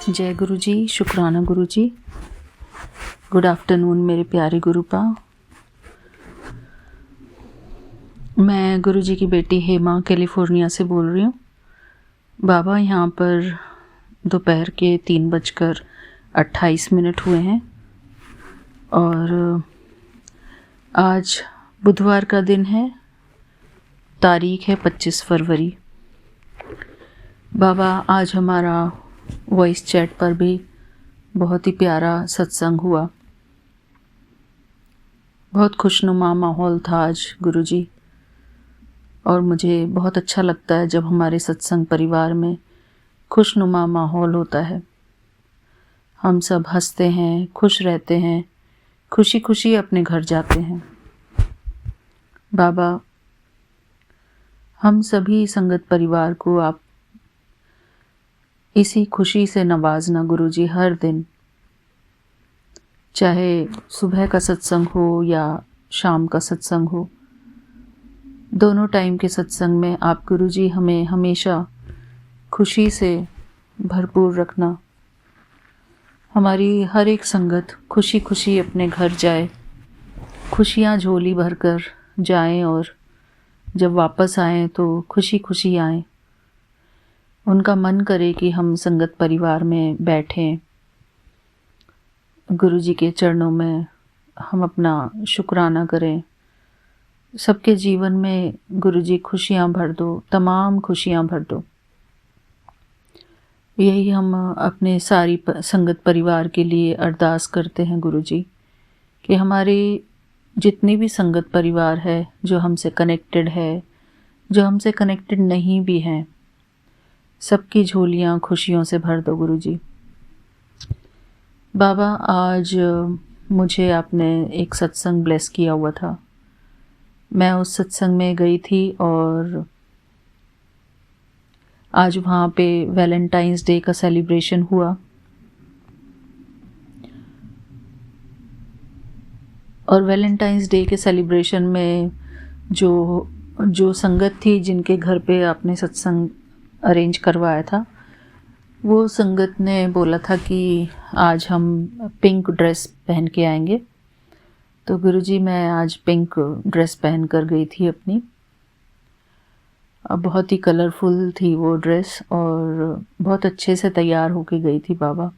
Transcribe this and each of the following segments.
जय गुरु जी, शुक्राना गुरु जी। Good afternoon मेरे प्यारे गुरुपा। मैं गुरु जी की बेटी हेमा कैलिफोर्निया से बोल रही हूँ। बाबा यहाँ पर दोपहर के 3:28 हुए हैं और आज बुधवार का दिन है, तारीख है 25 फरवरी। बाबा आज हमारा वॉइस चैट पर भी बहुत ही प्यारा सत्संग हुआ। बहुत खुशनुमा माहौल था आज गुरुजी, और मुझे बहुत अच्छा लगता है जब हमारे सत्संग परिवार में खुशनुमा माहौल होता है। हम सब हंसते हैं, खुश रहते हैं, खुशी खुशी अपने घर जाते हैं। बाबा, हम सभी संगत परिवार को आप इसी खुशी से नवाजना गुरुजी, हर दिन, चाहे सुबह का सत्संग हो या शाम का सत्संग हो, दोनों टाइम के सत्संग में आप गुरुजी हमें हमेशा खुशी से भरपूर रखना। हमारी हर एक संगत खुशी खुशी अपने घर जाए, खुशियाँ झोली भरकर जाएं और जब वापस आएं तो खुशी खुशी आएं। उनका मन करे कि हम संगत परिवार में बैठें, गुरुजी के चरणों में हम अपना शुक्राना करें। सबके जीवन में गुरुजी खुशियाँ भर दो, तमाम खुशियाँ भर दो। यही हम अपने सारी संगत परिवार के लिए अरदास करते हैं गुरुजी, कि हमारी जितनी भी संगत परिवार है, जो हमसे कनेक्टेड है, जो हमसे कनेक्टेड नहीं भी हैं, सबकी झोलियाँ खुशियों से भर दो गुरुजी। बाबा, आज मुझे आपने एक सत्संग ब्लेस किया हुआ था। मैं उस सत्संग में गई थी और आज वहाँ पे वैलेंटाइंस डे का सेलिब्रेशन हुआ और वैलेंटाइंस डे के सेलिब्रेशन में जो संगत थी, जिनके घर पे आपने सत्संग अरेंज करवाया था, वो संगत ने बोला था कि आज हम पिंक ड्रेस पहन के आएंगे। तो गुरुजी, मैं आज पिंक ड्रेस पहन कर गई थी अपनी। बहुत ही कलरफुल थी वो ड्रेस और बहुत अच्छे से तैयार होके गई थी बाबा।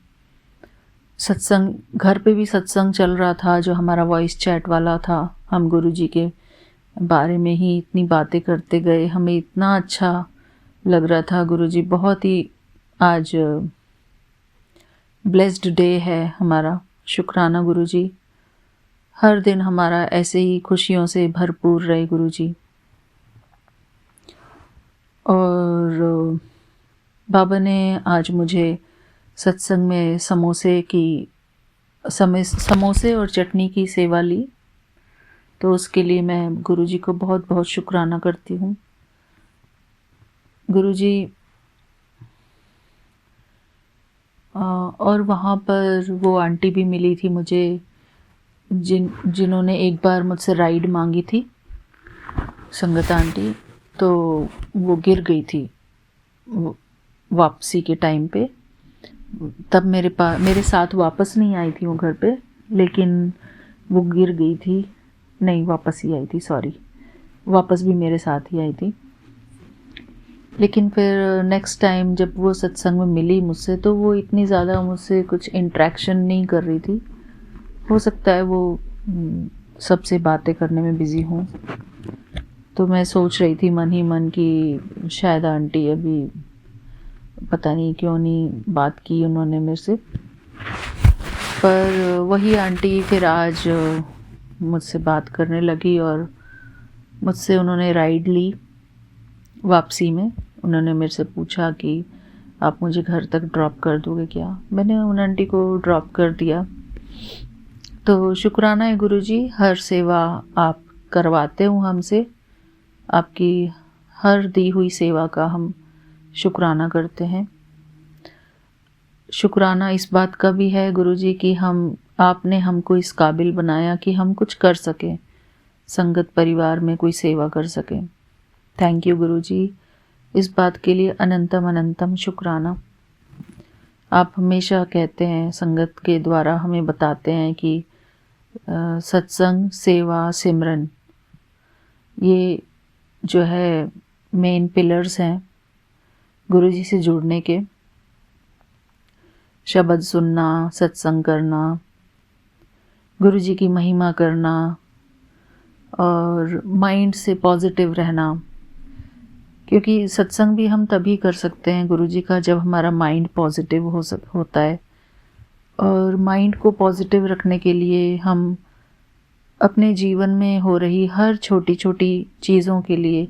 सत्संग, घर पे भी सत्संग चल रहा था जो हमारा वॉइस चैट वाला था। हम गुरुजी के बारे में ही इतनी बातें करते गए, हमें इतना अच्छा लग रहा था गुरुजी। बहुत ही आज ब्लेस्ड डे है हमारा। शुक्राना गुरुजी, हर दिन हमारा ऐसे ही खुशियों से भरपूर रहे गुरुजी। और बाबा ने आज मुझे सत्संग में समोसे और चटनी की सेवा ली, तो उसके लिए मैं गुरुजी को बहुत बहुत शुक्राना करती हूँ। गुरुजी, और वहाँ पर वो आंटी भी मिली थी मुझे जिन्होंने एक बार मुझसे राइड मांगी थी, संगत आंटी। तो वो गिर गई थी वापसी के टाइम पे। तब मेरे साथ वापस नहीं आई थी वो घर पे, लेकिन वो गिर गई थी। नहीं, वापस ही आई थी, सॉरी, वापस भी मेरे साथ ही आई थी। लेकिन फिर नेक्स्ट टाइम जब वो सत्संग में मिली मुझसे, तो वो इतनी ज़्यादा मुझसे कुछ इंटरेक्शन नहीं कर रही थी। हो सकता है वो सबसे बातें करने में बिज़ी हूँ। तो मैं सोच रही थी मन ही मन कि शायद आंटी अभी पता नहीं क्यों नहीं बात की उन्होंने मेरे से। पर वही आंटी फिर आज मुझसे बात करने लगी और मुझसे उन्होंने राइड ली वापसी में। उन्होंने मेरे से पूछा कि आप मुझे घर तक ड्रॉप कर दोगे क्या। मैंने उन आंटी को ड्रॉप कर दिया। तो शुक्राना है गुरुजी, हर सेवा आप करवाते हो हमसे। आपकी हर दी हुई सेवा का हम शुक्राना करते हैं। शुक्राना इस बात का भी है गुरुजी कि आपने हमको इस काबिल बनाया कि हम कुछ कर सकें, संगत परिवार में कोई सेवा कर सकें। थैंक यू गुरुजी, इस बात के लिए अनंतम अनंतम शुक्राना। आप हमेशा कहते हैं, संगत के द्वारा हमें बताते हैं कि सत्संग, सेवा, सिमरन, ये जो है मेन पिलर्स हैं गुरुजी से जुड़ने के। शब्द सुनना, सत्संग करना, गुरुजी की महिमा करना और माइंड से पॉजिटिव रहना, क्योंकि सत्संग भी हम तभी कर सकते हैं गुरुजी का जब हमारा माइंड पॉजिटिव होता है। और माइंड को पॉजिटिव रखने के लिए हम अपने जीवन में हो रही हर छोटी छोटी चीज़ों के लिए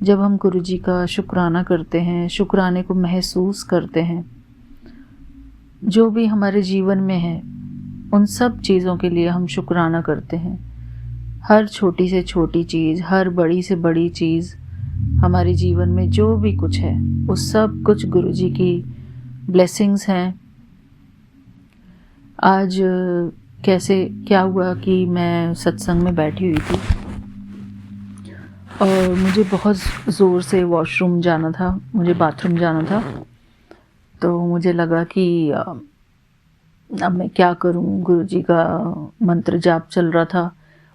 जब हम गुरुजी का शुक्राना करते हैं, शुक्राने को महसूस करते हैं, जो भी हमारे जीवन में है उन सब चीज़ों के लिए हम शुक्राना करते हैं। हर छोटी से छोटी चीज़, हर बड़ी से बड़ी चीज़, हमारे जीवन में जो भी कुछ है वो सब कुछ गुरुजी की ब्लेसिंग्स हैं। आज कैसे क्या हुआ कि मैं सत्संग में बैठी हुई थी और मुझे बहुत ज़ोर से वॉशरूम जाना था, मुझे बाथरूम जाना था। तो मुझे लगा कि अब मैं क्या करूं, गुरुजी का मंत्र जाप चल रहा था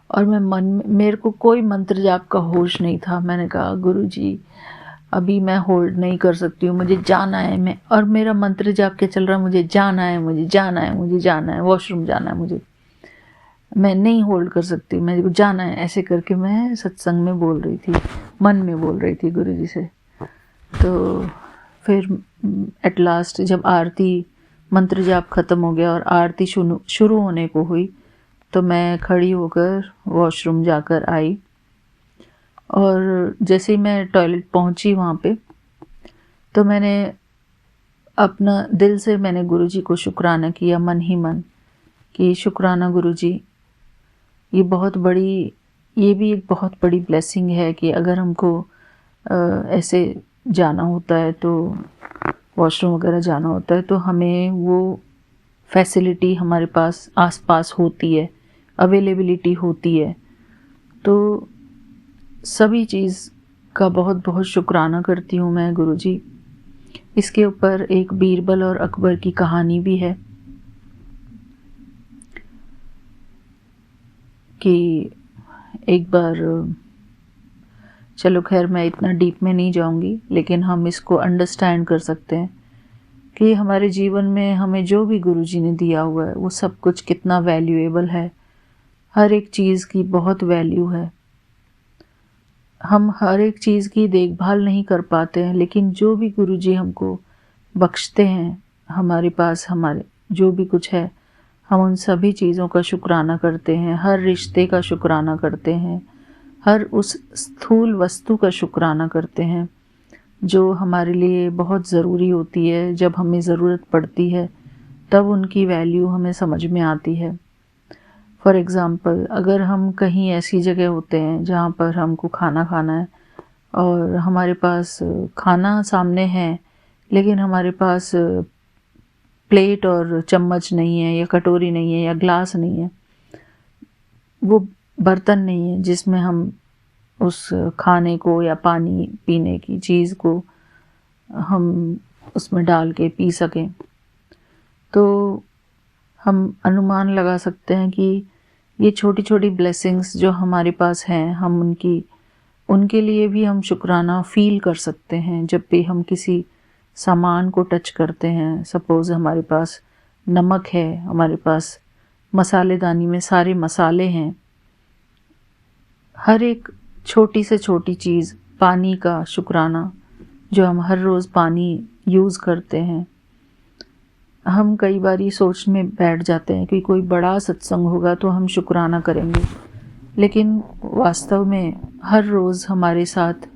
और मेरे को कोई मंत्र जाप का होश नहीं था। मैंने कहा गुरुजी अभी मैं होल्ड नहीं कर सकती हूँ, मुझे जाना है। और मेरा मंत्र जाप क्या चल रहा है, मुझे जाना है, मुझे जाना है, मुझे जाना है, वॉशरूम जाना है, मुझे, मैं नहीं होल्ड कर सकती, मेरे को जाना है। ऐसे करके मैं सत्संग में बोल रही थी, मन में बोल रही थी गुरुजी से। तो फिर एट लास्ट जब आरती, मंत्र जाप ख़त्म हो गया और आरती शुरू होने को हुई तो मैं खड़ी होकर वॉशरूम जाकर आई। और जैसे ही मैं टॉयलेट पहुंची वहाँ पे, तो मैंने अपना दिल से मैंने गुरुजी को शुक्राना किया, मन ही मन, कि शुक्राना गुरुजी, ये भी एक बहुत बड़ी ब्लेसिंग है कि अगर हमको ऐसे जाना होता है, तो वॉशरूम वगैरह जाना होता है, तो हमें वो फैसिलिटी हमारे पास आसपास होती है, अवेलेबिलिटी होती है। तो सभी चीज़ का बहुत बहुत शुक्राना करती हूँ मैं गुरुजी। इसके ऊपर एक बीरबल और अकबर की कहानी भी है कि एक बार, चलो खैर मैं इतना डीप में नहीं जाऊंगी, लेकिन हम इसको अंडरस्टैंड कर सकते हैं कि हमारे जीवन में हमें जो भी गुरुजी ने दिया हुआ है वो सब कुछ कितना वैल्यूएबल है। हर एक चीज़ की बहुत वैल्यू है। हम हर एक चीज़ की देखभाल नहीं कर पाते हैं, लेकिन जो भी गुरुजी हमको बख्शते हैं, हमारे पास हमारे जो भी कुछ है, हम उन सभी चीज़ों का शुक्राना करते हैं। हर रिश्ते का शुक्राना करते हैं, हर उस स्थूल वस्तु का शुक्राना करते हैं जो हमारे लिए बहुत ज़रूरी होती है। जब हमें ज़रूरत पड़ती है तब उनकी वैल्यू हमें समझ में आती है। फॉर एग्ज़ाम्पल, अगर हम कहीं ऐसी जगह होते हैं जहाँ पर हमको खाना खाना है और हमारे पास खाना सामने है, लेकिन हमारे पास प्लेट और चम्मच नहीं है, या कटोरी नहीं है, या ग्लास नहीं है, वो बर्तन नहीं है जिसमें हम उस खाने को या पानी पीने की चीज़ को हम उसमें डाल के पी सकें, तो हम अनुमान लगा सकते हैं कि ये छोटी छोटी ब्लेसिंग्स जो हमारे पास हैं, हम उनके लिए भी हम शुक्राना फील कर सकते हैं जब भी हम किसी सामान को टच करते हैं। सपोज़ हमारे पास नमक है, हमारे पास मसालेदानी में सारे मसाले हैं, हर एक छोटी से छोटी चीज़, पानी का शुक्राना, जो हम हर रोज़ पानी यूज़ करते हैं। हम कई बार ये सोच में बैठ जाते हैं कि कोई बड़ा सत्संग होगा तो हम शुक्राना करेंगे, लेकिन वास्तव में हर रोज़ हमारे साथ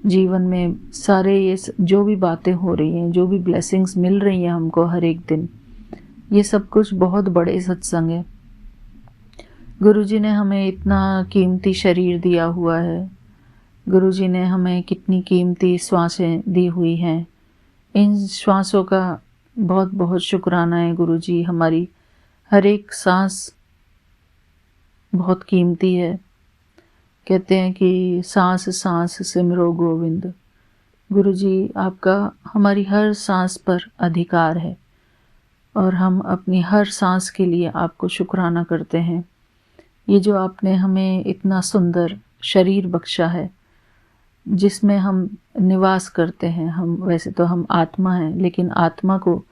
जीवन में सारे ये जो भी बातें हो रही हैं, जो भी ब्लेसिंग्स मिल रही हैं हमको हर एक दिन, ये सब कुछ बहुत बड़े सत्संग है। गुरुजी ने हमें इतना कीमती शरीर दिया हुआ है, गुरुजी ने हमें कितनी कीमती श्वासें दी हुई हैं। इन श्वासों का बहुत बहुत शुक्राना है गुरुजी। हमारी हर एक सांस बहुत कीमती है। कहते हैं कि सांस सांस सिमरो गोविंद, गुरुजी, आपका हमारी हर सांस पर अधिकार है और हम अपनी हर सांस के लिए आपको शुक्राना करते हैं। ये जो आपने हमें इतना सुंदर शरीर बख्शा है जिसमें हम निवास करते हैं, हम वैसे तो हम आत्मा हैं, लेकिन आत्मा को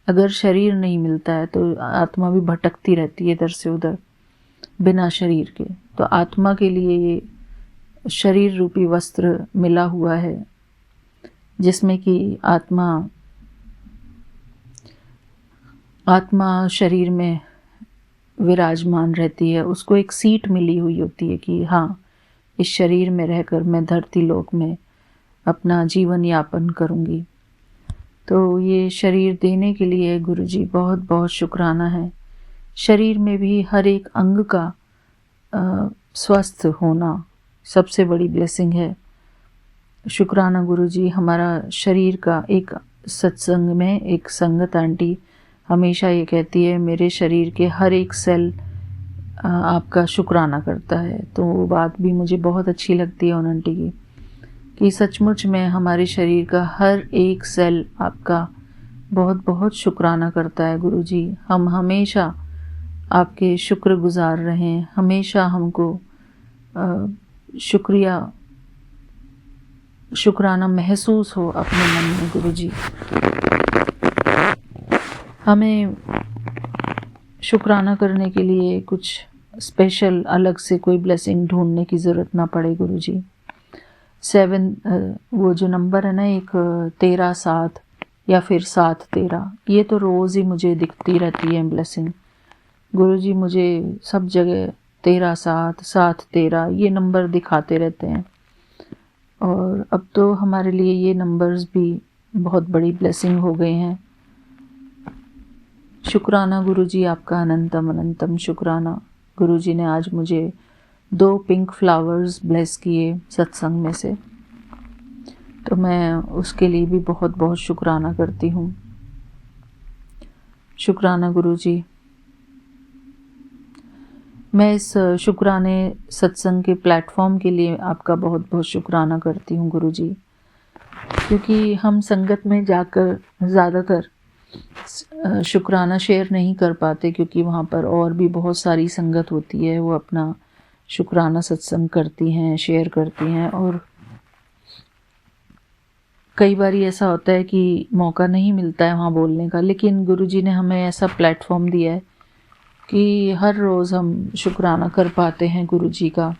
अगर शरीर नहीं मिलता है तो आत्मा भी भटकती रहती है इधर से उधर बिना शरीर के। तो आत्मा के लिए ये शरीर रूपी वस्त्र मिला हुआ है जिसमें कि आत्मा शरीर में विराजमान रहती है। उसको एक सीट मिली हुई होती है कि हाँ, इस शरीर में रहकर मैं धरती लोक में अपना जीवन यापन करूँगी। तो ये शरीर देने के लिए गुरुजी बहुत बहुत शुक्राना है। शरीर में भी हर एक अंग का स्वस्थ होना सबसे बड़ी ब्लेसिंग है। शुक्राना गुरुजी। हमारा शरीर का एक सत्संग में एक संगत आंटी हमेशा ये कहती है, मेरे शरीर के हर एक सेल आपका शुक्राना करता है। तो वो बात भी मुझे बहुत अच्छी लगती है उन आंटी की, कि सचमुच में हमारे शरीर का हर एक सेल आपका बहुत बहुत शुक्राना करता है गुरुजी। हम हमेशा आपके शुक्रगुजार रहें, हमेशा हमको शुक्राना महसूस हो अपने मन में गुरुजी। हमें शुक्राना करने के लिए कुछ स्पेशल अलग से कोई ब्लेसिंग ढूंढने की ज़रूरत ना पड़े गुरुजी। 7 वो जो नंबर है ना, एक 13-7 या फिर 7-13, ये तो रोज़ ही मुझे दिखती रहती है ब्लेसिंग गुरुजी। मुझे सब जगह 13-7, 7-13 ये नंबर दिखाते रहते हैं और अब तो हमारे लिए ये नंबर्स भी बहुत बड़ी ब्लेसिंग हो गए हैं। शुक्राना गुरुजी, आपका अनंतम अनंतम शुक्राना। गुरुजी ने आज मुझे 2 पिंक फ्लावर्स ब्लेस किए सत्संग में से, तो मैं उसके लिए भी बहुत बहुत शुक्राना करती हूँ। शुक्राना गुरुजी। मैं इस शुक्राने सत्संग के प्लेटफॉर्म के लिए आपका बहुत बहुत शुक्राना करती हूँ गुरुजी, क्योंकि हम संगत में जाकर ज़्यादातर शुक्राना शेयर नहीं कर पाते, क्योंकि वहाँ पर और भी बहुत सारी संगत होती है, वो अपना शुक्राना सत्संग करती हैं, शेयर करती हैं, और कई बार ऐसा होता है कि मौका नहीं मिलता है वहाँ बोलने का। लेकिन गुरुजी ने हमें ऐसा प्लेटफॉर्म दिया है कि हर रोज़ हम शुक्राना कर पाते हैं गुरुजी का।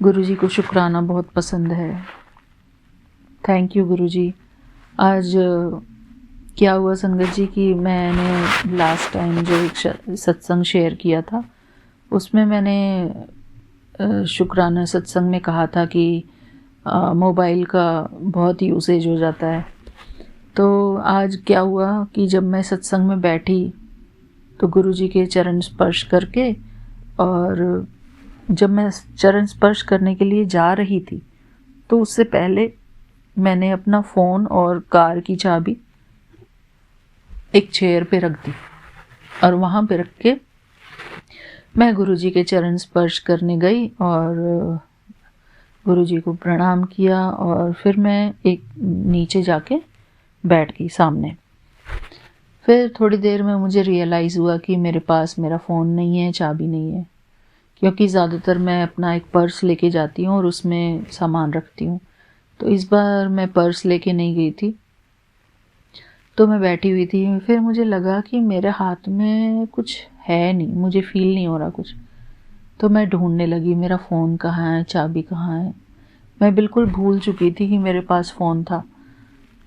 गुरुजी को शुक्राना बहुत पसंद है। थैंक यू गुरुजी। आज क्या हुआ संगत जी कि मैंने लास्ट टाइम जो एक सत्संग शेयर किया था उसमें मैंने शुक्राना सत्संग में कहा था कि मोबाइल का बहुत यूसेज हो जाता है। तो आज क्या हुआ कि जब मैं सत्संग में बैठी तो गुरुजी के चरण स्पर्श करके, और जब मैं चरण स्पर्श करने के लिए जा रही थी तो उससे पहले मैंने अपना फ़ोन और कार की चाबी एक चेयर पे रख दी और वहाँ पे रख के मैं गुरुजी के चरण स्पर्श करने गई और गुरुजी को प्रणाम किया, और फिर मैं एक नीचे जाके बैठ गई सामने। फिर थोड़ी देर में मुझे रियलाइज़ हुआ कि मेरे पास मेरा फ़ोन नहीं है, चाबी नहीं है, क्योंकि ज़्यादातर मैं अपना एक पर्स लेके जाती हूँ और उसमें सामान रखती हूँ। तो इस बार मैं पर्स लेके नहीं गई थी, तो मैं बैठी हुई थी। फिर मुझे लगा कि मेरे हाथ में कुछ है नहीं, मुझे फ़ील नहीं हो रहा कुछ। तो मैं ढूंढने लगी मेरा फ़ोन कहाँ है, चाबी कहाँ है। मैं बिल्कुल भूल चुकी थी कि मेरे पास फ़ोन था।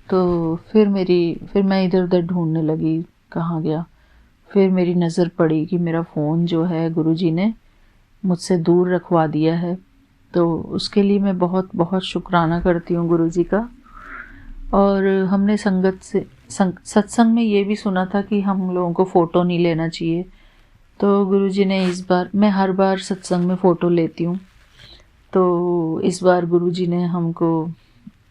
तो फिर मैं इधर उधर ढूंढने लगी कहाँ गया। फिर मेरी नज़र पड़ी कि मेरा फ़ोन जो है गुरुजी ने मुझसे दूर रखवा दिया है। तो उसके लिए मैं बहुत बहुत शुक्राना करती हूँ गुरुजी का। और हमने सत्संग में ये भी सुना था कि हम लोगों को फ़ोटो नहीं लेना चाहिए। तो गुरुजी ने इस बार, मैं हर बार सत्संग में फ़ोटो लेती हूँ, तो इस बार गुरुजी ने हमको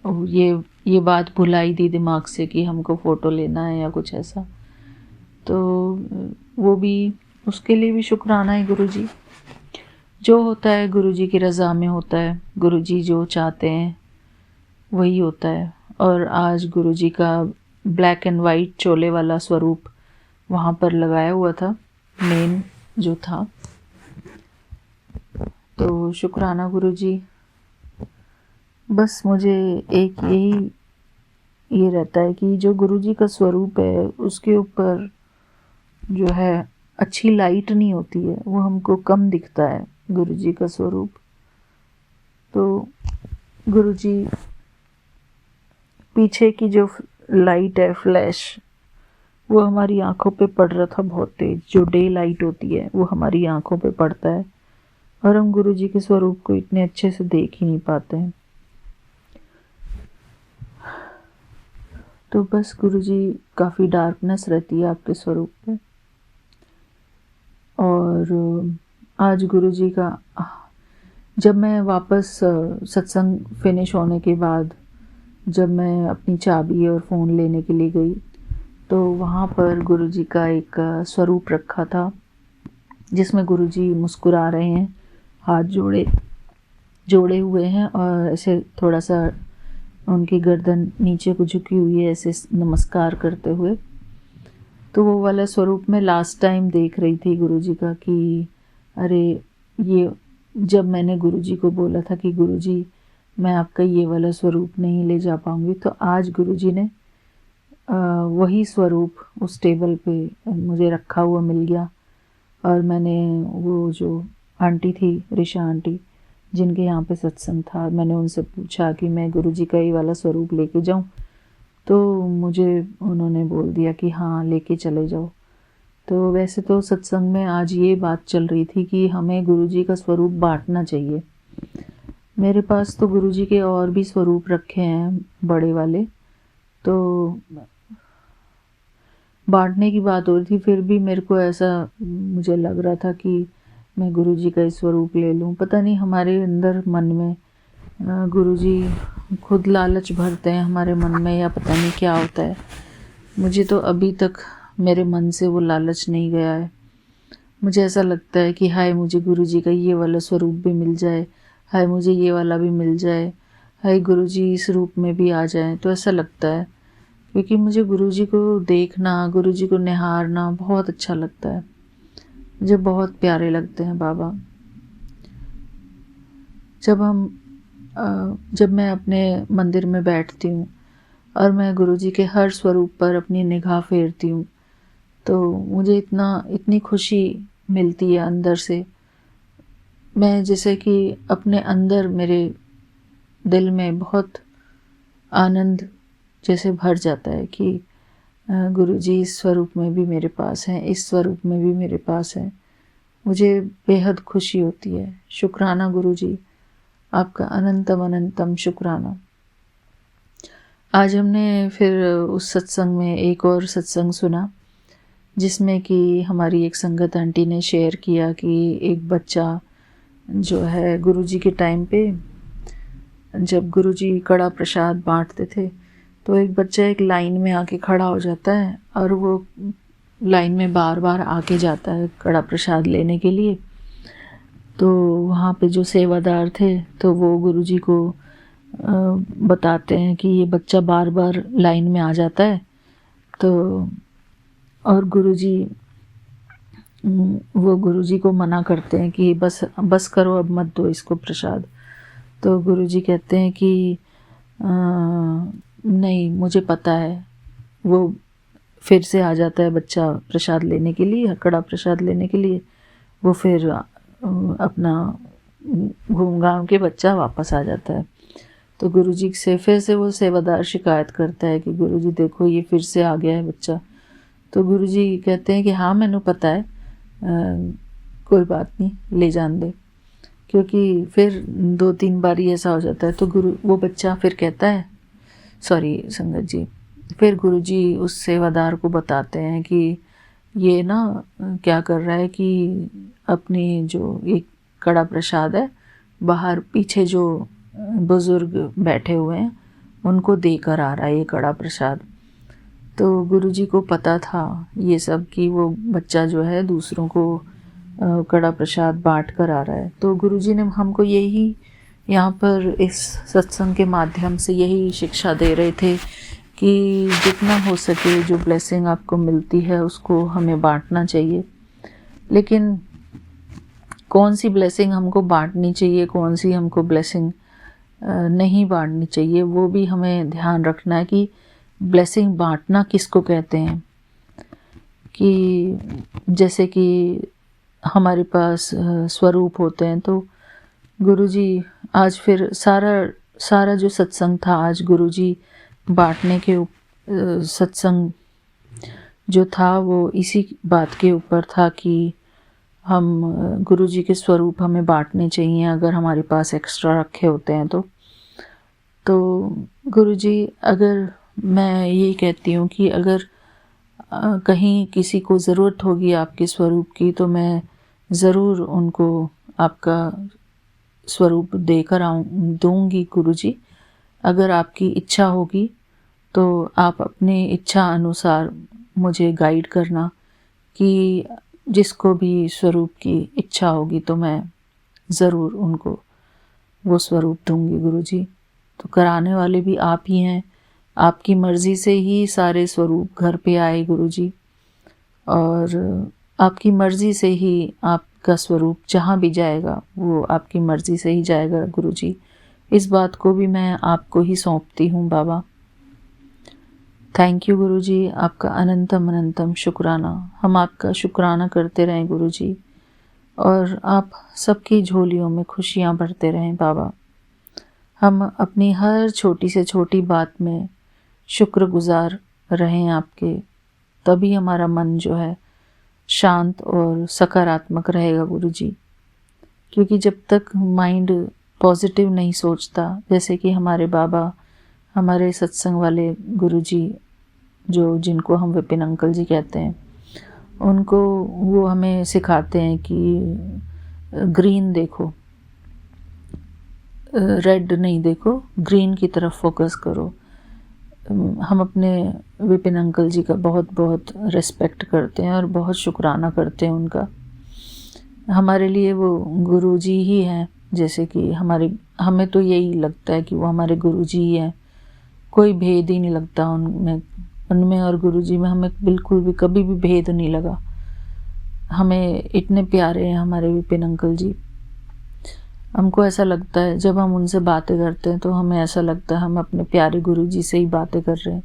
ये बात भुलाई दी दिमाग से कि हमको फ़ोटो लेना है या कुछ ऐसा। तो वो भी, उसके लिए भी शुक्राना है गुरुजी। जो होता है गुरुजी की रज़ा में होता है। गुरुजी जो चाहते हैं वही होता है। और आज गुरुजी का ब्लैक एंड वाइट चोले वाला स्वरूप वहाँ पर लगाया हुआ था, मेन जो था। तो शुक्राना गुरुजी। बस मुझे एक यही ये रहता है कि जो गुरुजी का स्वरूप है उसके ऊपर जो है अच्छी लाइट नहीं होती है, वो हमको कम दिखता है गुरुजी का स्वरूप। तो गुरुजी पीछे की जो लाइट है, फ्लैश, वो हमारी आंखों पे पड़ रहा था बहुत तेज। जो डे लाइट होती है वो हमारी आंखों पे पड़ता है और हम गुरुजी के स्वरूप को इतने अच्छे से देख ही नहीं पाते हैं। तो बस गुरुजी काफ़ी डार्कनेस रहती है आपके स्वरूप पे। और आज गुरुजी का जब मैं वापस सत्संग फिनिश होने के बाद जब मैं अपनी चाबी और फ़ोन लेने के लिए गई तो वहाँ पर गुरुजी का एक स्वरूप रखा था जिसमें गुरुजी मुस्कुरा रहे हैं, हाथ जोड़े हुए हैं और ऐसे थोड़ा सा उनकी गर्दन नीचे को झुकी हुई है, ऐसे नमस्कार करते हुए। तो वो वाला स्वरूप मैं लास्ट टाइम देख रही थी गुरुजी का कि अरे ये जब मैंने गुरुजी को बोला था कि गुरुजी मैं आपका ये वाला स्वरूप नहीं ले जा पाऊँगी, तो आज गुरुजी ने वही स्वरूप उस टेबल पे मुझे रखा हुआ मिल गया। और मैंने वो जो आंटी थी, ऋषा आंटी, जिनके यहाँ पे सत्संग था, मैंने उनसे पूछा कि मैं गुरुजी का ये वाला स्वरूप लेके जाऊँ, तो मुझे उन्होंने बोल दिया कि हाँ लेके चले जाओ। तो वैसे तो सत्संग में आज ये बात चल रही थी कि हमें गुरुजी का स्वरूप बांटना चाहिए। मेरे पास तो गुरुजी के और भी स्वरूप रखे हैं बड़े वाले, तो बांटने की बात हो रही थी, फिर भी मेरे को ऐसा मुझे लग रहा था कि मैं गुरुजी का स्वरूप ले लूँ। पता नहीं हमारे अंदर मन में गुरुजी खुद लालच भरते हैं हमारे मन में या पता नहीं क्या होता है। मुझे तो अभी तक मेरे मन से वो लालच नहीं गया है। मुझे ऐसा लगता है कि हाय मुझे गुरुजी का ये वाला स्वरूप भी मिल जाए, हाय मुझे ये वाला भी मिल जाए, हाय गुरुजी इस रूप में भी आ जाए, तो ऐसा लगता है। क्योंकि मुझे गुरुजी को देखना, गुरुजी को निहारना बहुत अच्छा लगता है। मुझे बहुत प्यारे लगते हैं बाबा। जब मैं अपने मंदिर में बैठती हूँ और मैं गुरुजी के हर स्वरूप पर अपनी निगाह फेरती हूँ तो मुझे इतनी खुशी मिलती है अंदर से। मैं जैसे कि अपने अंदर मेरे दिल में बहुत आनंद जैसे भर जाता है कि गुरुजी इस स्वरूप में भी मेरे पास हैं, इस स्वरूप में भी मेरे पास हैं। मुझे बेहद खुशी होती है। शुक्राना गुरुजी, आपका अनंतम अनंतम शुक्राना। आज हमने फिर उस सत्संग में एक और सत्संग सुना जिसमें कि हमारी एक संगत आंटी ने शेयर किया कि एक बच्चा जो है गुरुजी के टाइम पे जब गुरुजी कड़ा प्रसाद बांटते थे तो एक बच्चा एक लाइन में आके खड़ा हो जाता है और वो लाइन में बार बार आके जाता है कड़ा प्रसाद लेने के लिए। तो वहाँ पे जो सेवादार थे तो वो गुरुजी को बताते हैं कि ये बच्चा बार बार लाइन में आ जाता है। तो और गुरुजी वो गुरुजी को मना करते हैं कि बस करो, अब मत दो इसको प्रसाद। तो गुरुजी कहते हैं कि नहीं, मुझे पता है। वो फिर से आ जाता है बच्चा प्रसाद लेने के लिए, कड़ा प्रसाद लेने के लिए। वो फिर अपना घूम घाम के बच्चा वापस आ जाता है। तो गुरुजी से फिर से वो सेवादार शिकायत करता है कि गुरुजी देखो ये फिर से आ गया है बच्चा। तो गुरुजी कहते हैं कि हाँ मैंने पता है, कोई बात नहीं, ले जान दे। क्योंकि फिर 2-3 बार ऐसा हो जाता है तो वो बच्चा फिर कहता है, सॉरी संगत जी, फिर गुरुजी उस सेवादार को बताते हैं कि ये ना क्या कर रहा है कि अपनी जो एक कड़ा प्रसाद है बाहर पीछे जो बुजुर्ग बैठे हुए हैं उनको देकर आ रहा है ये कड़ा प्रसाद। तो गुरुजी को पता था ये सब कि वो बच्चा जो है दूसरों को कड़ा प्रसाद बांट कर आ रहा है। तो गुरुजी ने हमको यही यहाँ पर इस सत्संग के माध्यम से यही शिक्षा दे रहे थे कि जितना हो सके जो ब्लेसिंग आपको मिलती है उसको हमें बांटना चाहिए। लेकिन कौन सी ब्लेसिंग हमको बांटनी चाहिए, कौन सी हमको ब्लेसिंग नहीं बांटनी चाहिए, वो भी हमें ध्यान रखना है कि ब्लेसिंग बांटना किसको कहते हैं। कि जैसे कि हमारे पास स्वरूप होते हैं, तो गुरुजी आज फिर सारा जो सत्संग था आज गुरुजी बांटने के सत्संग जो था वो इसी बात के ऊपर था कि हम गुरुजी के स्वरूप हमें बांटने चाहिए अगर हमारे पास एक्स्ट्रा रखे होते हैं तो गुरुजी, अगर मैं यही कहती हूँ कि अगर कहीं किसी को ज़रूरत होगी आपके स्वरूप की तो मैं ज़रूर उनको आपका स्वरूप देकर दूंगी गुरुजी। अगर आपकी इच्छा होगी तो आप अपनी इच्छा अनुसार मुझे गाइड करना कि जिसको भी स्वरूप की इच्छा होगी तो मैं ज़रूर उनको वो स्वरूप दूंगी गुरुजी। तो कराने वाले भी आप ही हैं, आपकी मर्ज़ी से ही सारे स्वरूप घर पे आए गुरुजी, और आपकी मर्ज़ी से ही आपका स्वरूप जहाँ भी जाएगा वो आपकी मर्ज़ी से ही जाएगा गुरुजी। इस बात को भी मैं आपको ही सौंपती हूँ बाबा। थैंक यू गुरुजी, आपका अनंतम अनंतम शुक्राना। हम आपका शुक्राना करते रहें गुरुजी, और आप सबकी झोलियों में खुशियाँ भरते रहें बाबा। हम अपनी हर छोटी से छोटी बात में शुक्रगुजार रहें आपके, तभी हमारा मन जो है शांत और सकारात्मक रहेगा गुरुजी। क्योंकि जब तक माइंड पॉजिटिव नहीं सोचता, जैसे कि हमारे बाबा, हमारे सत्संग वाले गुरुजी जो जिनको हम विपिन अंकल जी कहते हैं, उनको वो हमें सिखाते हैं कि ग्रीन देखो, रेड नहीं देखो, ग्रीन की तरफ फोकस करो। हम अपने विपिन अंकल जी का बहुत बहुत रिस्पेक्ट करते हैं और बहुत शुक्राना करते हैं उनका। हमारे लिए वो गुरुजी ही हैं, जैसे कि हमें तो यही लगता है कि वो हमारे गुरुजी ही हैं। कोई भेद ही नहीं लगता उनमें और गुरुजी में। हमें बिल्कुल भी कभी भी भेद नहीं लगा। हमें इतने प्यारे हैं हमारे विपिन अंकल जी। हमको ऐसा लगता है जब हम उनसे बातें करते हैं तो हमें ऐसा लगता है हम अपने प्यारे गुरुजी से ही बातें कर रहे हैं।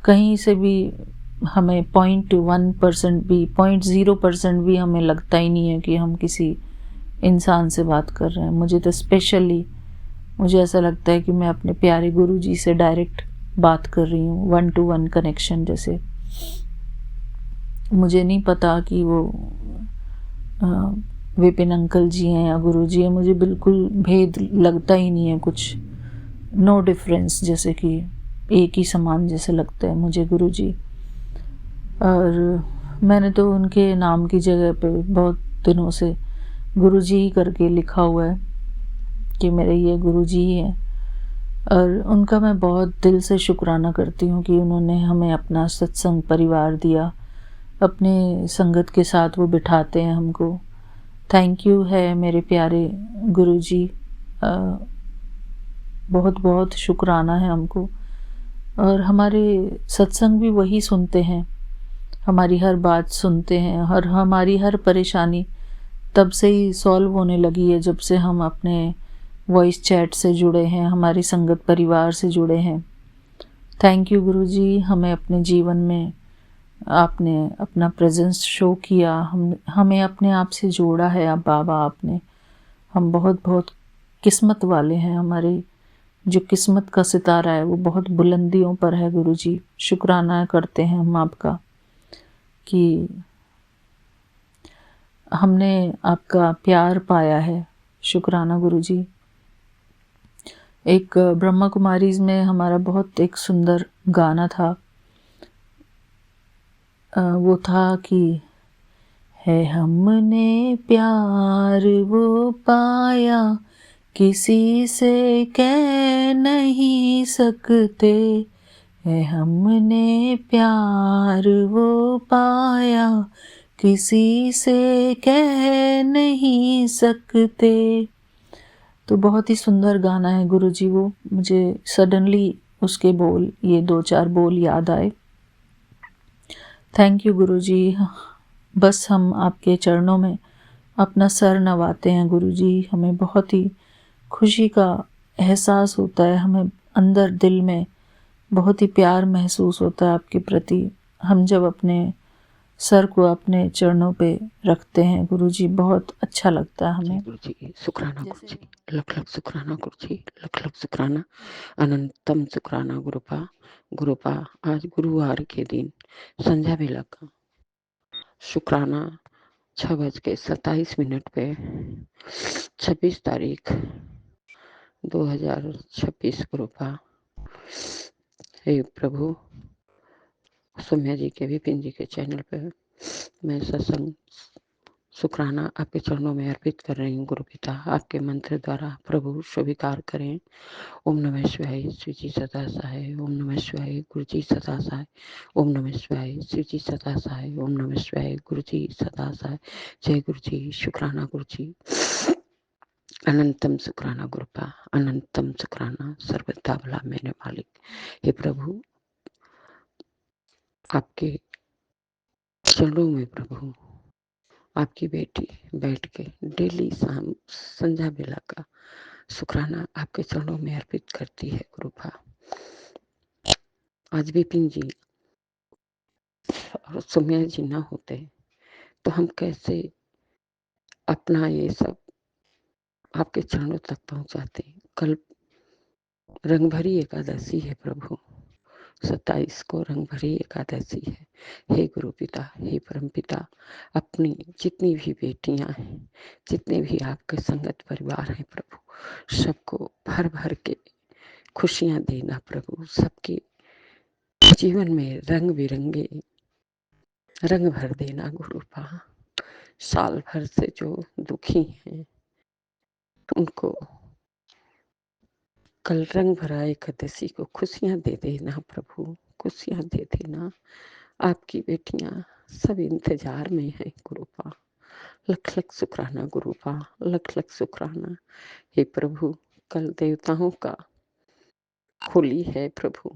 कहीं से भी हमें 0.1% भी 0.0% भी हमें लगता ही नहीं है कि हम किसी इंसान से बात कर रहे हैं। मुझे तो स्पेशली मुझे ऐसा लगता है कि मैं अपने प्यारे गुरुजी से डायरेक्ट बात कर रही हूँ, 1-to-1 कनेक्शन जैसे। मुझे नहीं पता कि वो विपिन अंकल जी हैं या गुरु जी हैं, मुझे बिल्कुल भेद लगता ही नहीं है कुछ, नो डिफरेंस, जैसे कि एक ही समान जैसे लगता है मुझे गुरु जी। और मैंने तो उनके नाम की जगह पे बहुत दिनों से गुरु जी ही करके लिखा हुआ है कि मेरे ये गुरु जी ही हैं। और उनका मैं बहुत दिल से शुक्राना करती हूँ कि उन्होंने हमें अपना सत्संग परिवार दिया, अपने संगत के साथ वो बिठाते हैं हमको। थैंक यू है मेरे प्यारे गुरुजी, बहुत बहुत शुक्राना है हमको। और हमारे सत्संग भी वही सुनते हैं, हमारी हर बात सुनते हैं, और हमारी हर परेशानी तब से ही सॉल्व होने लगी है जब से हम अपने वॉइस चैट से जुड़े हैं, हमारी संगत परिवार से जुड़े हैं। थैंक यू गुरुजी, हमें अपने जीवन में आपने अपना प्रेजेंस शो किया, हमें अपने आप से जोड़ा है आप बाबा आपने। हम बहुत बहुत किस्मत वाले हैं, हमारी जो किस्मत का सितारा है वो बहुत बुलंदियों पर है गुरुजी। शुक्राना करते हैं हम आपका कि हमने आपका प्यार पाया है। शुक्राना गुरुजी। एक ब्रह्मा कुमारीज में हमारा बहुत एक सुंदर गाना था, वो था कि है हमने प्यार वो पाया किसी से कह नहीं सकते, है हमने प्यार वो पाया किसी से कह नहीं सकते। तो बहुत ही सुंदर गाना है गुरुजी वो। मुझे सडनली उसके बोल, ये 2-4 बोल याद आए। थैंक यू गुरुजी। बस हम आपके चरणों में अपना सर नवाते हैं गुरुजी। हमें बहुत ही खुशी का एहसास होता है, हमें अंदर दिल में बहुत ही प्यार महसूस होता है आपके प्रति। हम जब अपने सर को अपने चरणों पे रखते हैं गुरुजी, बहुत अच्छा लगता है हमें। गुरुजी शुक्राना गुरुजी, लख लख शुक्राना गुरुजी, लख लख शुक्राना, अनंतम शुक्राना गुरुपा। आज गुरुवार के दिन संध्या बेला का शुक्राना 6:27 पे 26 तारीख 2026 गुरुपा। हे प्रभु, सौम्या जी के विपिन जी के चैनल पे मैं सत्संग शुक्राना आपके चरणों में अर्पित कर रही हूँ गुरु पिता। आपके मंत्र द्वारा प्रभु स्वीकार करें। ओम नमः शिवाय, श्री जी सदा सहाय। ओम नमः शिवाय, गुरु जी सदा सहाय। ओम नमः शिवाय, श्री जी सदा सहाय। ओम नमः शिवाय, गुरु जी सदा सहाय। जय गुरु जी, शुक्राना गुरु जी। अनंतम शुक्राना गुरुपा, अनंतम शुक्राना सर्वदा भला मेरे मालिक। हे प्रभु, आपके चरणों में प्रभु आपकी बेटी बैठ के डेली शाम संध्या बेला का शुक्राना आपके चरणों में अर्पित करती है गुरुपा। आज विपिन जी और सौम्या जी ना होते तो हम कैसे अपना ये सब आपके चरणों तक पहुंचाते। कल रंगभरी एकादशी है प्रभु, 27 को रंगभरी एकादशी है। हे गुरु पिता, हे परम पिता, अपनी जितनी भी बेटियां हैं, जितने भी आपके संगत परिवार हैं प्रभु, सबको भर भर के खुशियां देना प्रभु। सबके जीवन में रंग बिरंगे रंग भर देना गुरुपा। साल भर से जो दुखी हैं उनको कल रंग भरा एकादशी को खुशियां दे देना प्रभु, खुशियां दे देना। आपकी बेटियां सब इंतजार में है गुरुपा। लख लख शुक्राना गुरुपा, लख लख शुक्राना। हे प्रभु, कल देवताओं का होली है प्रभु।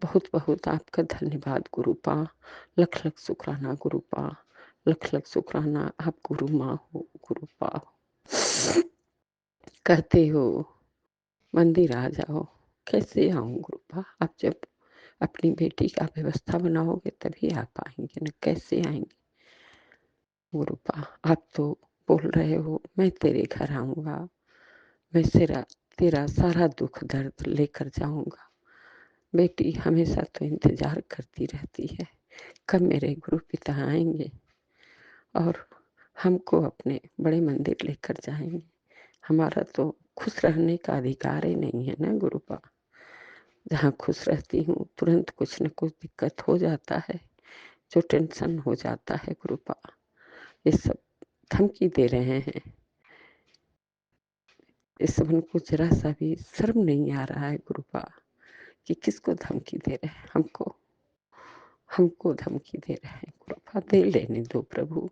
बहुत बहुत आपका धन्यवाद गुरुपा। लख लख शुक्राना गुरुपा, लख लख शुक्राना। आप गुरु माँ हो गुरुपा। कहते हो मंदिर आ जाओ, कैसे आऊं गुरुपा? आप जब अपनी बेटी का व्यवस्था बनाओगे तभी आ पाएंगे न, कैसे आएंगे गुरुपा? आप तो बोल रहे हो मैं तेरे घर आऊंगा, मैं तेरा सारा दुख दर्द लेकर जाऊंगा। बेटी हमेशा तो इंतजार करती रहती है कब मेरे गुरु पिता आएंगे और हमको अपने बड़े मंदिर लेकर जाएंगे। हमारा तो खुश रहने का अधिकार ही नहीं है ना गुरुपा। जहाँ खुश रहती हूँ तुरंत कुछ न कुछ दिक्कत हो जाता है, जो टेंशन हो जाता है गुरुपा। ये सब धमकी दे रहे हैं, इस सब को जरा सा भी शर्म नहीं आ रहा है गुरुपा कि किसको धमकी दे रहे हैं। हमको धमकी दे रहे हैं गुरुपा। दे लेने दो प्रभु,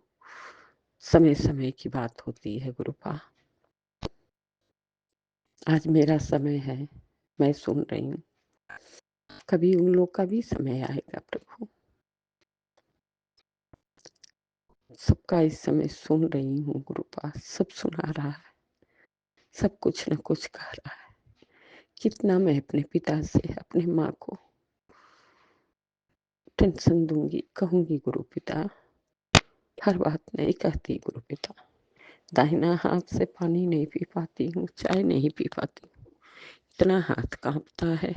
समय समय की बात होती है गुरुपा। आज मेरा समय है, मैं सुन रही हूँ, कभी उन लोग का भी समय आएगा प्रभु। सबका इस समय सुन रही हूँ गुरुपा, सब सुना रहा है, सब कुछ न कुछ कह रहा है। कितना मैं अपने पिता से, अपने माँ को टेंशन दूंगी, कहूंगी गुरु पिता। हर बात नहीं कहती गुरु पिता। दाहिना हाथ से पानी नहीं पी पाती हूँ, चाय नहीं पी पाती हूँ, इतना हाथ कांपता है।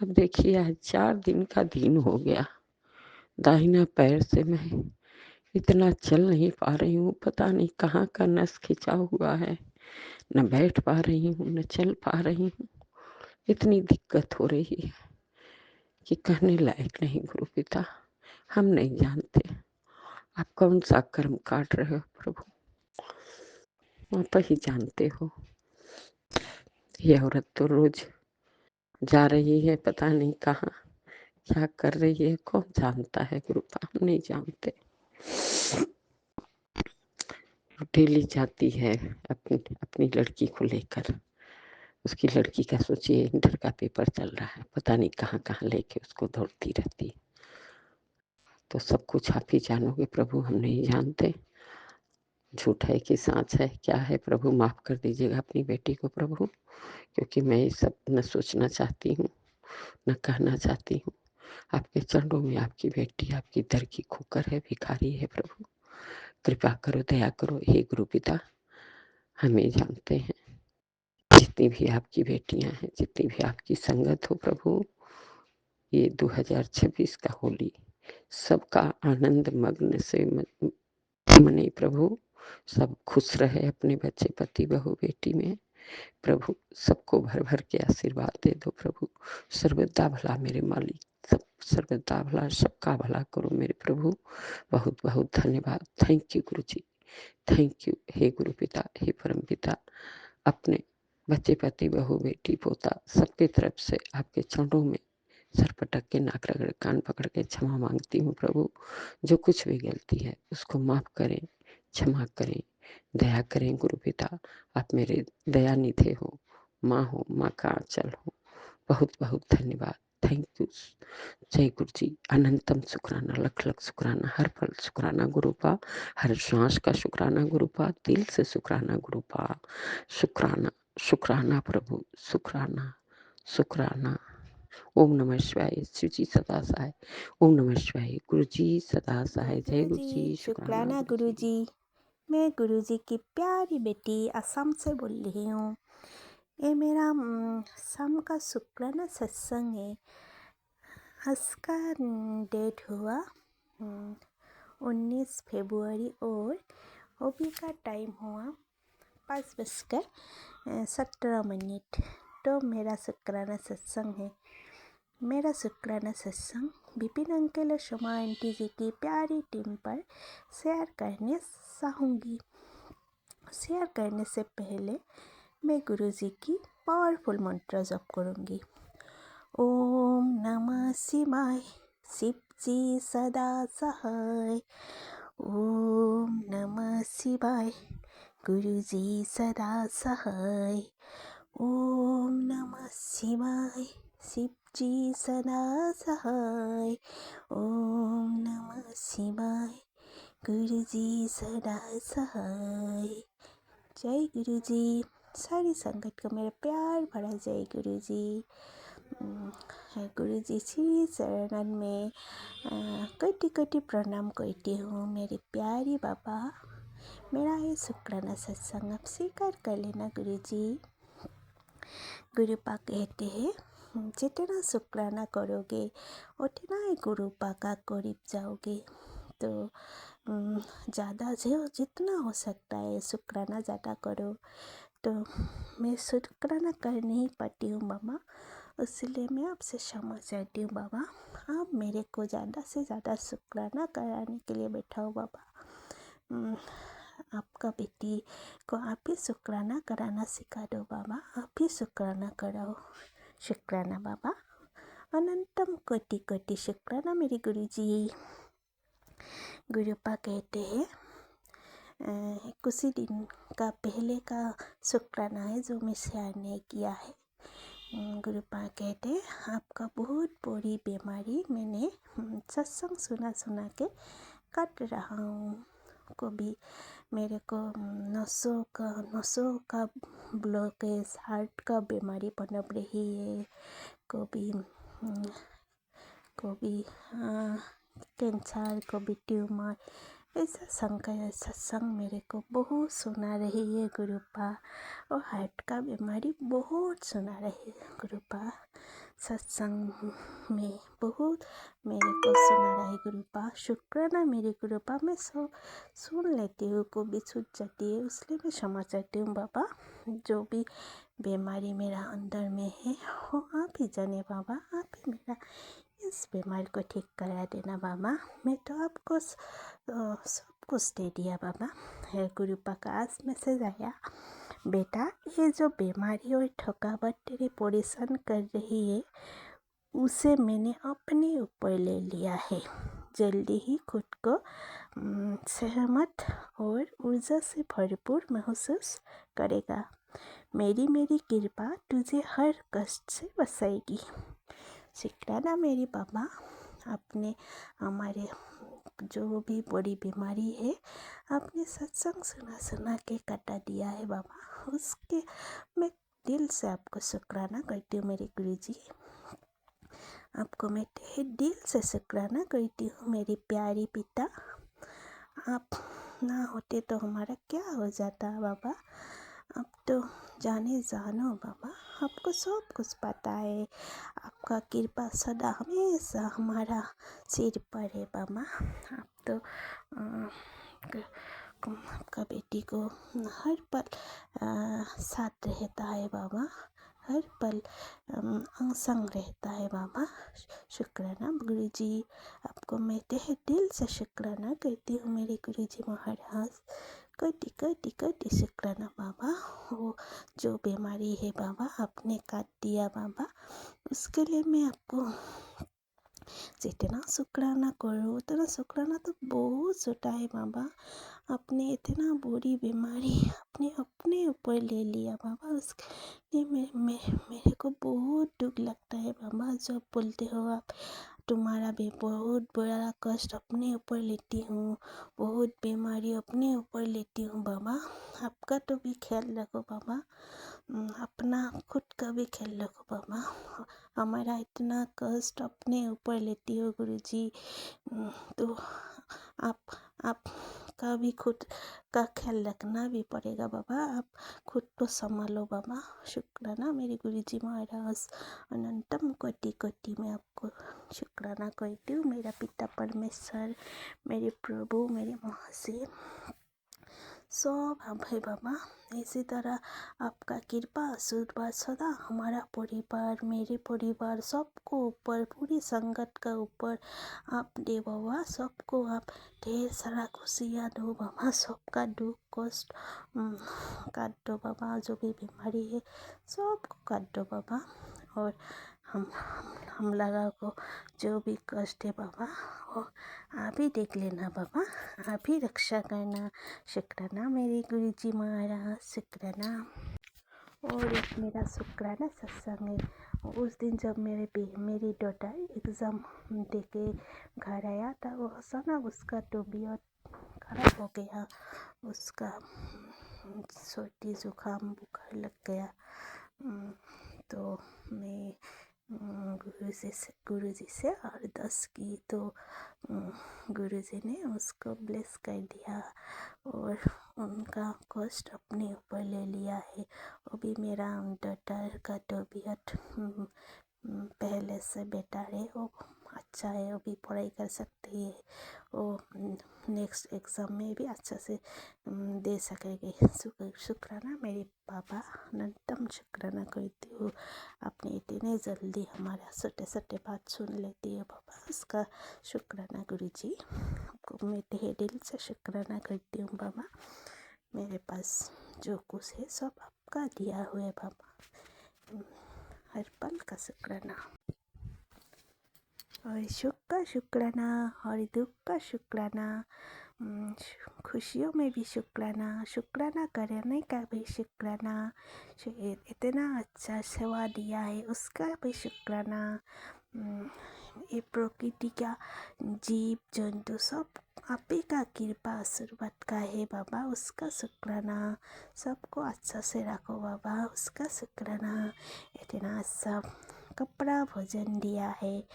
अब देखिए आज 4 दिन का दिन हो गया, दाहिना पैर से मैं इतना चल नहीं पा रही हूँ। पता नहीं कहाँ का नस खिंचा हुआ है, न बैठ पा रही हूँ न चल पा रही हूँ। इतनी दिक्कत हो रही है कि कहने लायक नहीं गुरु पिता। हम नहीं जानते आप कौन सा कर्म काट रहे हो प्रभु, आप ही जानते हो। ये औरत तो रोज जा रही है पता नहीं कहाँ, क्या कर रही है, कौन जानता है गुरुपा, हम नहीं जानते। डेली जाती है अपनी अपनी लड़की को लेकर। उसकी लड़की का सोचिए, इंटर का पेपर चल रहा है, पता नहीं कहाँ कहाँ लेके उसको दौड़ती रहती है। तो सब कुछ आप ही जानोगे प्रभु, हम नहीं जानते। झूठ है कि सच है, क्या है प्रभु, माफ कर दीजिएगा अपनी बेटी को प्रभु, क्योंकि मैं ये सब न सोचना चाहती हूँ न कहना चाहती हूँ। आपके चरणों में आपकी बेटी आपकी दर की खोकर है, भिखारी है प्रभु। कृपा करो, दया करो हे गुरु पिता। हमें जानते हैं जितनी भी आपकी बेटियां हैं, जितनी भी आपकी संगत हो प्रभु, ये 2026 का होली सबका आनंद मग्न से मने प्रभु। सब खुश रहे अपने बच्चे पति बहू बेटी में प्रभु। सबको भर भर के आशीर्वाद दे दो प्रभु। सर्वदा भला मेरे मालिक, सब सर्वदा भला, सबका भला करो मेरे प्रभु। बहुत बहुत धन्यवाद। Thank you Guru ji, thank you हे गुरु पिता, हे परम पिता। अपने बच्चे पति बहू बेटी पोता सबके तरफ से आपके चरणों में सर पटक के, नाक रगड़, कान पकड़ के क्षमा मांगती हूँ प्रभु। जो कुछ भी गलती है उसको माफ करें, क्षमा करें, दया करें गुरु पिता। आप मेरे दयानिधि हो, माँ का आंचल हो। बहुत बहुत धन्यवाद, थैंक यू। जय गुरु जी। अनंतम शुक्राना, लख लख शुक्राना, हर पल शुक्राना गुरुपा, हर श्वास का शुक्राना गुरुपा, दिल से शुक्राना गुरुपा। शुक्राना शुक्राना प्रभु, शुक्राना शुक्राना। ओम नमः शिवाय, शिव जी सदा सहाय। ओम नमः शिवाय, गुरु जी सदा सहाय। जय गुरु जी, शुक्राना शुक्राना गुरु गुरु जी। जी। मैं गुरु जी की प्यारी बेटी असम से बोल रही हूँ। ये मेरा शाम का शुक्राना सत्संग है। इसका डेट हुआ 19 फरवरी और अभी का टाइम हुआ 5:17। तो मेरा शुक्राना सत्संग है। मेरा शुक्राना सत्संग विपिन अंकल और शमा आंटी जी की प्यारी टीम पर शेयर करने चाहूँगी। शेयर करने से पहले मैं गुरु जी की पावरफुल मंत्र जप करूँगी। ओम नमः शिवाय, शिव जी सदा सहाय। ओम नमः शिवाय, गुरु जी सदा सहाय। ओम नमः शिवाय, शिव जी सदा सहाय। ओम नमः शिवाय, गुरु जी सदा सहाय। जय गुरु जी। सारी संगत को मेरा प्यार भरा जय गुरु जी। गुरु जी श्री चरणन में कोटि कोटि प्रणाम करती हूँ। मेरे प्यारी बाबा, मेरा ये शुक्राना सत्संग आप स्वीकार कर लेना गुरु जी। गुरुपा कहते हैं जितना शुक्राना करोगे उतना ही गुरुपा का करीब जाओगे। तो ज़्यादा जो जितना हो सकता है शुक्राना ज़्यादा करो। तो मैं शुक्राना कर नहीं पाती हूँ बाबा, इसलिए मैं आपसे क्षमा चाहती हूँ बाबा। आप मेरे को ज़्यादा से ज़्यादा शुक्राना कराने के लिए बैठा हो बाबा। आपका बेटी को आप ही शुक्राना कराना सिखा दो बाबा। आप ही शुक्राना कराओ। शुक्राना बाबा, अनंतम कोटि कोटि शुक्राना मेरे गुरु जी। गुरुपा कहते हैं कुछ ही दिन का पहले का शुक्राना है जो मैं शेयर नहीं किया है। गुरुपा कहते हैं आपका बहुत बड़ी बीमारी मैंने सत्संग सुना के काट रहा हूँ। कभी मेरे को नसों का ब्लॉकेज, हार्ट का बीमारी पनप रही है। कभी कैंसर, कभी ट्यूमर, ऐसा सत्संग मेरे को बहुत सुना रही है गुरुपा। और हार्ट का बीमारी बहुत सुना रही है गुरुपा। सत्संग में बहुत मेरे को सुना रही गुरुपा। शुक्राना मेरे गुरुपा, मैं सुन लेती हूँ, को भी छूट जाती है, इसलिए मैं क्षमा चाहती हूँ बाबा। जो भी बीमारी मेरा अंदर में है वो आप ही जाने बाबा। आप ही मेरा इस बीमारी को ठीक करा देना बाबा। मैं तो आपको सब कुछ दे दिया बाबा। है गुरुपा का आज मैसेज आया, बेटा ये जो बीमारी और थकावट तेरी परेशान कर रही है उसे मैंने अपने ऊपर ले लिया है। जल्दी ही खुद को सहमत और ऊर्जा से भरपूर महसूस करेगा। मेरी कृपा तुझे हर कष्ट से बचाएगी। शुक्राना मेरे बाबा, आपने हमारे जो भी बड़ी बीमारी है आपने सत्संग सुना के कटा दिया है बाबा, उसके मैं दिल से आपको शुक्राना करती हूँ मेरे गुरुजी। आपको मैं तहे दिल से शुक्राना करती हूँ मेरे प्यारे पिता। आप ना होते तो हमारा क्या हो जाता बाबा। आप तो जानो बाबा, आपको सब कुछ पता है। आपका कृपा सदा हमेशा हमारा सिर पर है बाबा। आप तो आपका बेटी को हर पल साथ रहता है बाबा, हर पल संग रहता है बाबा। शुक्राना गुरुजी, आपको मैं तहे दिल से शुक्राना करती हूँ मेरे गुरुजी महाराज। कटी शुक्राना बाबा। वो जो बीमारी है बाबा आपने काट दिया बाबा, उसके लिए मैं आपको जितना शुक्राना करो उतना शुक्राना तो बहुत छोटा है बाबा। आपने इतना बुरी बीमारी अपने ऊपर ले लिया बाबा, उसके लिए मेरे को बहुत दुख लगता है बाबा। जब बोलते हो आप तुम्हारा भी बहुत बड़ा कष्ट अपने ऊपर लेती हूँ, बहुत बीमारी अपने ऊपर लेती हूँ बाबा। आपका तो भी ख्याल रखो बाबा, अपना खुद का भी ख्याल रखो बाबा। हमारा इतना कष्ट अपने ऊपर लेती हो गुरुजी, तो आप का भी खुद का ख्याल रखना भी पड़ेगा बाबा। आप खुद को संभालो बाबा। शुक्राना मेरे गुरुजी महाराज। अनंतम कोटि में आपको शुक्राना करती हूँ मेरा पिता परमेश्वर, मेरे प्रभु, मेरे महाशय सब आप है बाबा। इसी तरह आपका कृपा आशीर्वाद सदा हमारा परिवार, मेरे परिवार सबको ऊपर, पूरी संगत का ऊपर आप दे बाबा। सबको आप ढेर सारा खुशियाँ दो बाबा, सबका दुख कष्ट काट दो बाबा। जो भी बीमारी है सबको काट दो बाबा। और हम लगा को जो भी कष्ट है बाबा वो आप ही देख लेना बाबा, आप ही रक्षा करना। शुक्राना मेरे गुरुजी महाराज, शुक्राना। और एक मेरा शुक्राना सत्संग है। उस दिन जब मेरी डॉटर एग्ज़ाम दे के घर आया था, वो अचानक उसका तबीयत खराब हो गया। उसका सर्दी जुकाम बुखार लग गया। तो मैं गुरुजी से अरदास की, तो गुरुजी ने उसको ब्लेस कर दिया और उनका कष्ट अपने ऊपर ले लिया है। अभी मेरा डॉटर का तबीयत पहले से बेटर है, वो अच्छा है, अभी पढ़ाई कर सकती है, वो नेक्स्ट एग्ज़ाम में भी अच्छा से दे सकेगी। शुक्राना मेरे पापा, अनंतम शुक्राना करती हूँ। आपने इतने जल्दी हमारा छोटे छोटे बात सुन लेती है बाबा, उसका शुक्राना गुरुजी। आपको मैं तहे दिल से शुक्राना करती हूँ बाबा। मेरे पास जो कुछ है सब आपका दिया हुआ है बाबा। हर पल का शुक्राना, और सुख का शुक्राना और दुख का शुक्राना, खुशियों में भी शुक्राना करने का भी शुक्राना, इतना अच्छा सेवा दिया है उसका भी शुक्राना। ये प्रकृति का जीव जंतु सब आप ही का कृपा आशीर्वाद का है बाबा, उसका शुक्राना। सबको अच्छा से रखो बाबा, उसका शुक्राना। इतना अच्छा कपड़ा भोजन दिया है,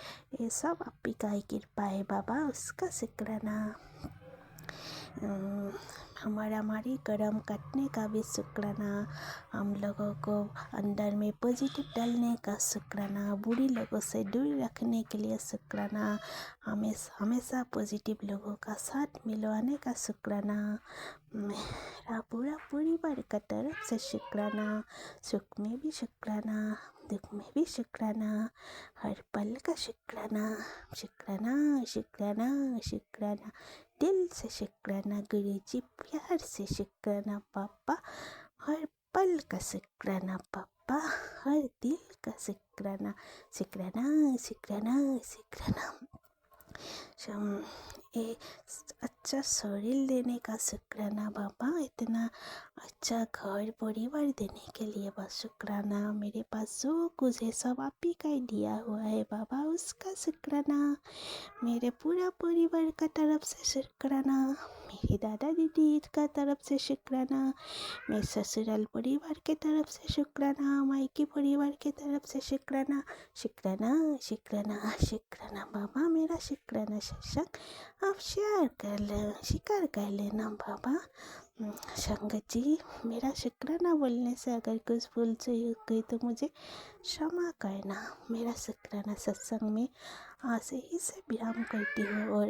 ये सब आप ही का ही कृपा है बाबा, उसका शुक्राना। हमारी कर्म काटने का भी शुक्राना, हम लोगों को अंदर में पॉजिटिव डालने का शुक्राना, बुरी लोगों से दूर रखने के लिए शुक्राना, हमेशा पॉजिटिव लोगों का साथ मिलवाने का शुक्राना। मेरा पूरा परिवार का तरफ से शुक्राना, सुख में भी शुक्राना, दुख में भी शुक्राना, हर पल का शुक्राना। शुक्राना दिल से शुक्राना गुरुजी, प्यार से शुक्राना पापा, हर पल का शुक्राना पापा, हर दिल का शुक्राना। ये अच्छा शरीर देने का शुक्राना बाबा, इतना अच्छा घर परिवार देने के लिए बस शुक्राना। मेरे पास जो कुछ है सब आप ही का ही दिया हुआ है बाबा, उसका शुक्राना। मेरे पूरा परिवार का तरफ से शुक्राना, मेरे दादा दीदी का तरफ से शुक्राना, मेरे ससुराल परिवार के तरफ से शुक्राना, मायके परिवार के तरफ से शुक्राना। शुक्राना शुक्राना शुक्राना बाबा, मेरा शुक्राना शीर्षक आप स्वीकार कर लेना बाबा। संगत जी, मेरा शुक्राना बोलने से अगर कुछ भूल से हो गई तो मुझे क्षमा करना। मेरा शुक्राना सत्संग में आज से ही से विराम करती हूँ और